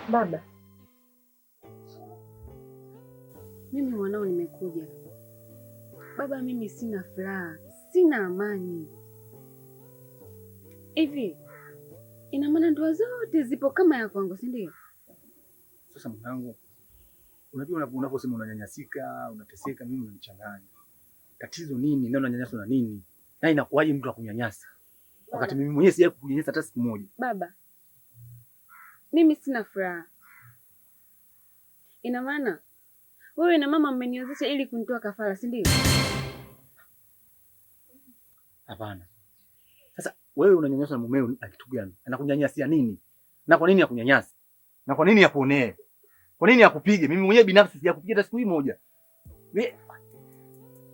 Baba, mimi mwanao nimekuja. Baba, mimi sina furaha, sina amani. Hivi ina maana ndoa zote zipo kama ya kwangu, si ndio? Sasa mwanangu, unajua unaposema unanyanyasika, unateseka, mimi unanichanganya. Tatizo nini? Na unanyanyaswa na nini? Na inakuwaje mtu akunyanyasa? Wakati mimi mwenyewe sijawahi kukunyanyasa hata siku moja. Baba, mimi sina furaha. Ina maana wewe na mama mmeniozesha ili kunitoa kafara, si ndio? Hapana. Sasa wewe unanyanyaswa na mumeo kitu gani? Anakunyanyasia nini? Na kwa nini akunyanyasa? Na kwa nini akuonee? Kwa nini akupige? Mimi mwenyewe binafsi sijakupiga hata siku moja.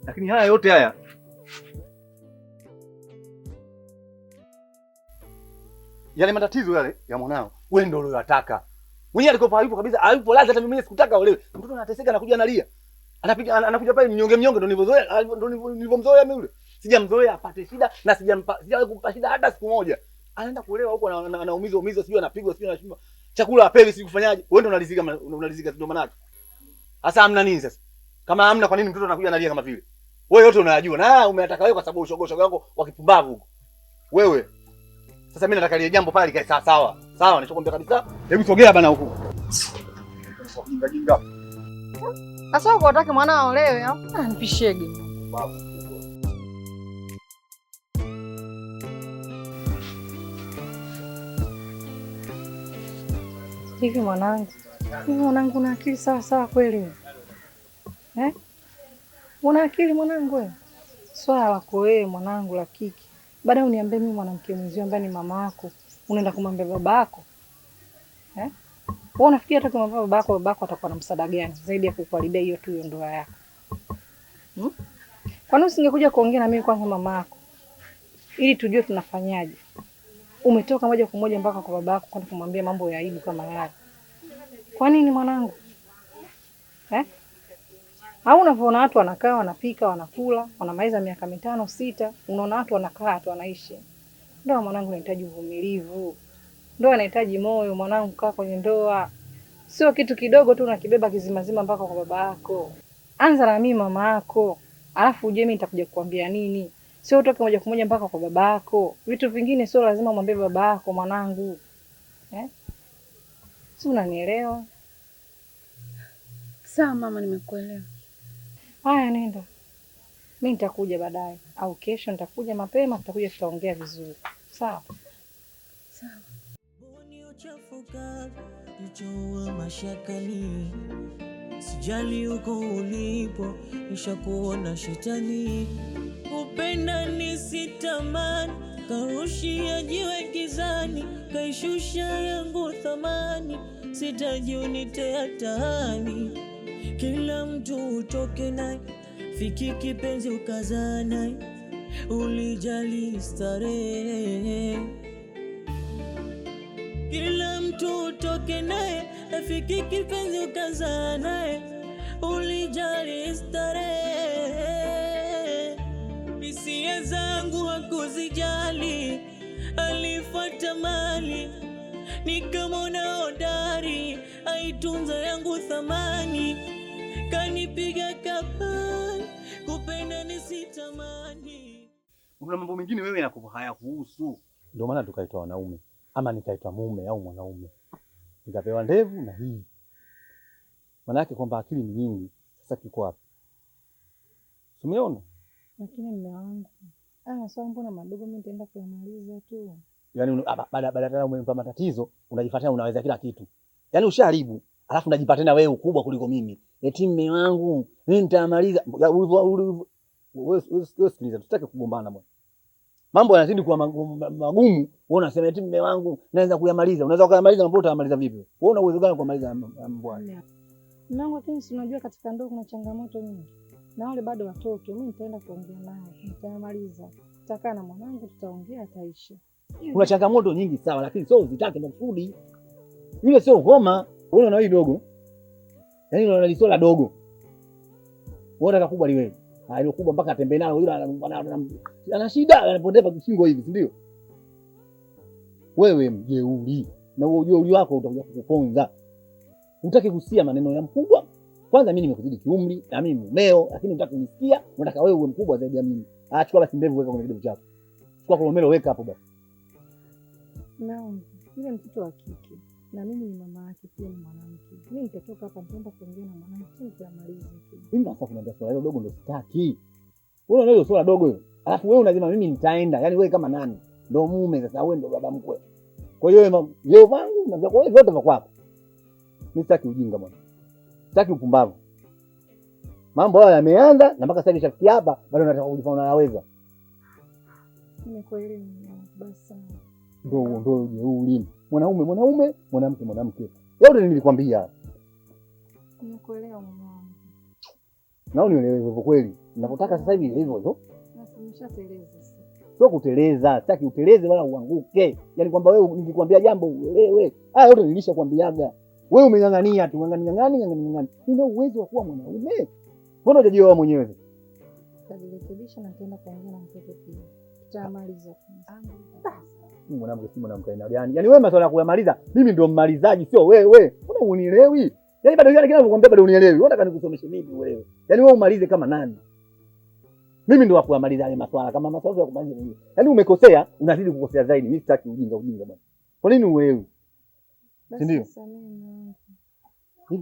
Lakini haya yote haya yale matatizo yale ya mwanao, wewe ndio uliyotaka. Mwenyewe alikopa hayupo kabisa, hayupo lazima hata mimi mwenyewe sikutaka olewe. Mtoto anateseka anakuja analia. Anakuja pale mnyonge ndio nilivyozoea, ndio nilivyomzoea mimi yule. Sijamzoea apate shida na sijawahi kumpa shida hata siku moja. Anaenda kuolewa huko anaumizwa sijui anapigwa sijui anashindwa. Chakula apewi sijui kufanyaje. Wewe ndio unalizika ndio maana. Sasa hamna nini sasa? Kama hamna kwa nini mtoto anakuja analia kama vile? Wewe yote unayajua. Na umeataka wewe kwa sababu ushogo wako wa kipumbavu huko. Wewe. Sasa mimi nataka ile jambo pale likae sawa sawa. Sawa, nilichokuambia kabisa. Hebu sogea bana huko. Jinga jinga. Sasa uko unataka mwana aolewe au? Nipishege. Hivi mwanangu una akili sawa sawa kweli? Una akili mwanangu wewe? Swala lako wewe mwanangu la kiki. Baada uniambie mimi mwanamke mwenzio ambaye ni mama yako, unaenda kumwambia babako? Wewe unafikiria hata kumwambia babako atakuwa na msaada gani zaidi ya kukuharibia hiyo tu hiyo ndoa yako? Kwa nini usingekuja kuongea na mimi kwanza mama yako? Ili tujue tunafanyaje. Umetoka moja kwa moja mpaka kwa babako kwenda kumwambia mambo ya aibu kama haya. Kwa nini mwanangu? Au unavyoona watu wanakaa, wanapika, wanakula, wanamaliza miaka 5, 6, unaona watu wanakaa tu wanaishi. Ndoa mwanangu inahitaji uvumilivu. Ndoa inahitaji moyo mwanangu, kaa kwenye ndoa. Sio kitu kidogo tu unakibeba kizimazima mpaka kwa baba yako. Anza na mimi mama yako, alafu uje mimi nitakuja kukuambia nini. Sio utoke moja kwa moja mpaka kwa baba yako. Vitu vingine sio lazima mwambie baba yako mwanangu. Si unanielewa? Sawa mama, nimekuelewa. Haya nenda. Mimi nitakuja baadaye au kesho nitakuja mapema, tutakuja tutaongea vizuri. Sawa? Sawa. Boni uchafuka kichowa mashakani. Sijali uko ulipo nishakuona shetani. Upenda nisitamani karushia jiwe gizani, kaishusha yangu thamani, sitaji unitea tani. Kila mtu utoke naye, fiki kipenzi ukazaa naye, ulijali starehe. Kila mtu utoke naye, fiki kipenzi ukazaa naye, ulijali starehe. Hisia zangu hakuzijali, alifuata mali, nikamwona hodari, aitunza yangu thamani, kanipiga kapani, kupenda nisitamani. Kuna mambo mengine wewe hayakuhusu. Ndio maana tukaitwa wanaume. Ama nikaitwa mume au mwanaume. Nikapewa ndevu na hii. Maana yake kwamba akili ni nyingi. Sasa kiko wapi? Umeona? Lakini mume wangu, swali mbona madogo mimi nitaenda kuyamaliza tu. Yaani baada tena umempa matatizo, unajifuatia unaweza kila kitu. Yaani ushaharibu, alafu unajipa tena wewe ukubwa kuliko mimi. Eti mume wangu, mimi nitamaliza. Wewe sikiliza, tutake kugombana bwana. Mambo yanazidi kuwa magumu, wewe unasema eti mume wangu naweza kuyamaliza. Unaweza kuyamaliza mambo utamaliza vipi? Wewe una uwezo gani kumaliza mambo haya? Mume wangu, lakini si unajua katika ndoa kuna changamoto nyingi. Na wale bado watoto, mimi nitaenda kuongea naye, nitamaliza. Tutakaa na mwanangu, tutaongea, ataishi. Kuna changamoto nyingi sawa, lakini sio uzitake makusudi. Ile sio ngoma. Wewe unaona hii dogo? Yaani unaona ni sola dogo. Wewe unataka kubwa ni wewe. Ile kubwa mpaka atembee nalo yule ana shida, anapondeka kishingo hivi, si ndio? Wewe mjeuri. Na huo ujeuri wako utakuja kukuponza. Unataka kusikia maneno ya mkubwa? Kwanza mimi nimekuzidi kiumri na mimi mumeo, lakini unataka kunisikia, unataka wewe uwe mkubwa zaidi ya mimi. Chukua basi ndevu weka kwenye kidevu chako. Chukua kolomelo weka hapo basi. Naam, yule mtoto wa kike na mimi ni mama yake pia ni mwanamke. Mimi nitatoka hapa nitaenda kuongea na mwanamke nitamaliza tu. Mimi sasa kuna swala dogo ndio sitaki. Wewe unaona swala dogo hiyo. Alafu wewe unasema mimi nitaenda. Yaani wewe kama nani? Ndio mume sasa, wewe ndio baba mkwe. Kwa hiyo leo vangu na vyako vyote vya kwako. Mimi sitaki ujinga bwana. Sitaki upumbavu. Mambo haya yameanza na mpaka sasa nishafikia hapa bado nataka kujifanya unaweza. Nimekuelewa basi. Ndio jeuri. Mwanaume, mwanamke. Yote nilikwambia. Nimekuelewa mama. Nao nielewe hivyo kweli. Ninapotaka sasa hivi hivyo hivyo. Sasa nimeshateleza sasa. Sio kuteleza, sitaki uteleze wala uanguke. Yaani kwamba wewe nikikwambia jambo uelewe. Haya yote nilishakwambiaga. Wewe umeng'ang'ania tu, ng'ang'ani. Una uwezo wa kuwa mwanaume? Mbona hujajioa mwenyewe? Tajirekebisha na tena kuongea na mtoto pia. Tutamaliza. Mwanamke si mwanamke aina gani? Yaani wewe masuala ya kuyamaliza, mimi ndio mmalizaji sio wewe. Mbona unielewi? Yaani bado yale kinachokuambia bado unielewi. Unataka nikusomeshe mimi wewe? Yaani wewe umalize kama nani? Mimi ndio wa kuyamaliza yale masuala kama masuala ya kumaliza mimi. Yaani umekosea, unazidi kukosea zaidi. Mimi sitaki ujinga bwana. Kwa nini uelewi? Si ndio?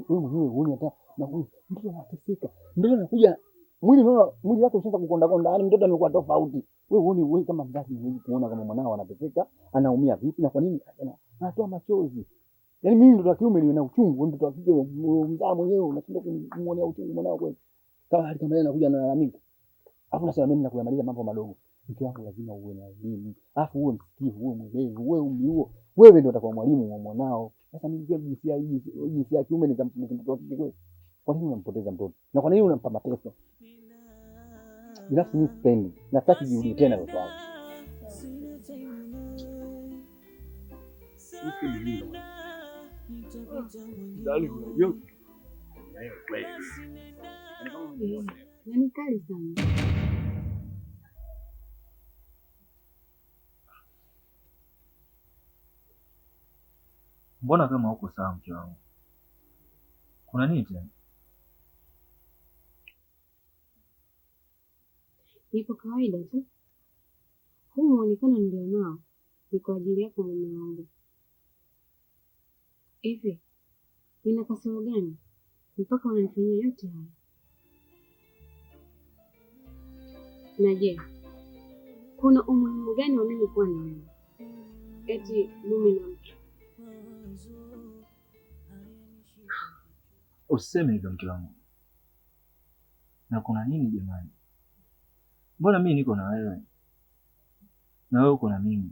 Wewe mwenyewe uone hata na huyu mtoto anateseka. Mtoto anakuja mwili wake ushaanza kukonda. Yaani mtoto amekuwa tofauti. Wewe uone wewe kama mzazi unaweza kuona kama mwanao anateseka, anaumia vipi na kwa nini anatoa machozi. Yaani mimi mtoto wa kiume niwe na uchungu, mtoto wa kike mzaa mwenyewe unashindwa kumuonea uchungu mwanao kweli. Kama hali kama yeye anakuja analalamika. Alafu nasema mimi nakuyamaliza mambo madogo. Mke wako lazima uwe na elimu. Alafu uwe msikivu, uwe mwerevu, uwe umjue. Wewe ndio utakuwa mwalimu wa mwanao. Sasa mimi pia jinsia ya kiume nitamfundisha mtoto wa kike kweli. Kwa nini unampoteza mtoto? Na kwa nini unampa mateso? Binafsi mimi sipendi. Nataka jirudi tena kwa sababu. Ni kali sana. Mbona kama uko sawa mke wangu? Kuna nini tena? Nipo kawaida tu. Huu muonekano nilionao ni kwa ajili yako mume wangu. Hivi, nina kasoro gani mpaka unanifanyia yote haya? Na je, kuna umuhimu gani wa mimi kuwa na wewe? Eti mume na mke. Usiseme hivyo mke wangu. Na kuna nini jamani? Mbona mimi niko na wewe? Na wewe uko na mimi.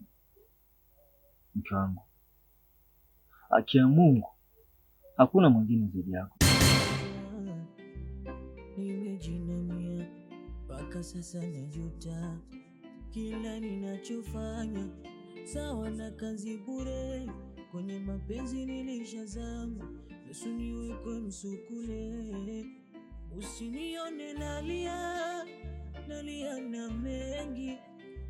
Mke wangu. Haki ya Mungu. Hakuna mwingine zaidi yako. Nimejinamia mpaka sasa najuta kila ninachofanya, sawa na kazi bure. Kwenye mapenzi nilishazama, nusu niwekwe msukule. Usinione nalia na mengi,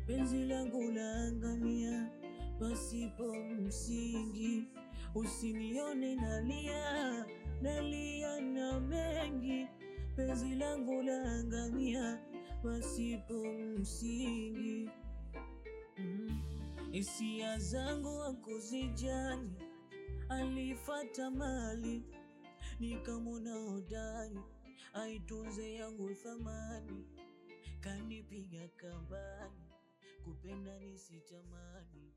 penzi langu laangamia pasipo msingi. Usinione nalia na mengi, penzi langu laangamia pasipo msingi. Hisia zangu hakuzijali, alifuata mali nikamwona hodari, aitunze yangu thamani, kanipiga kambani, kupenda nisitamani.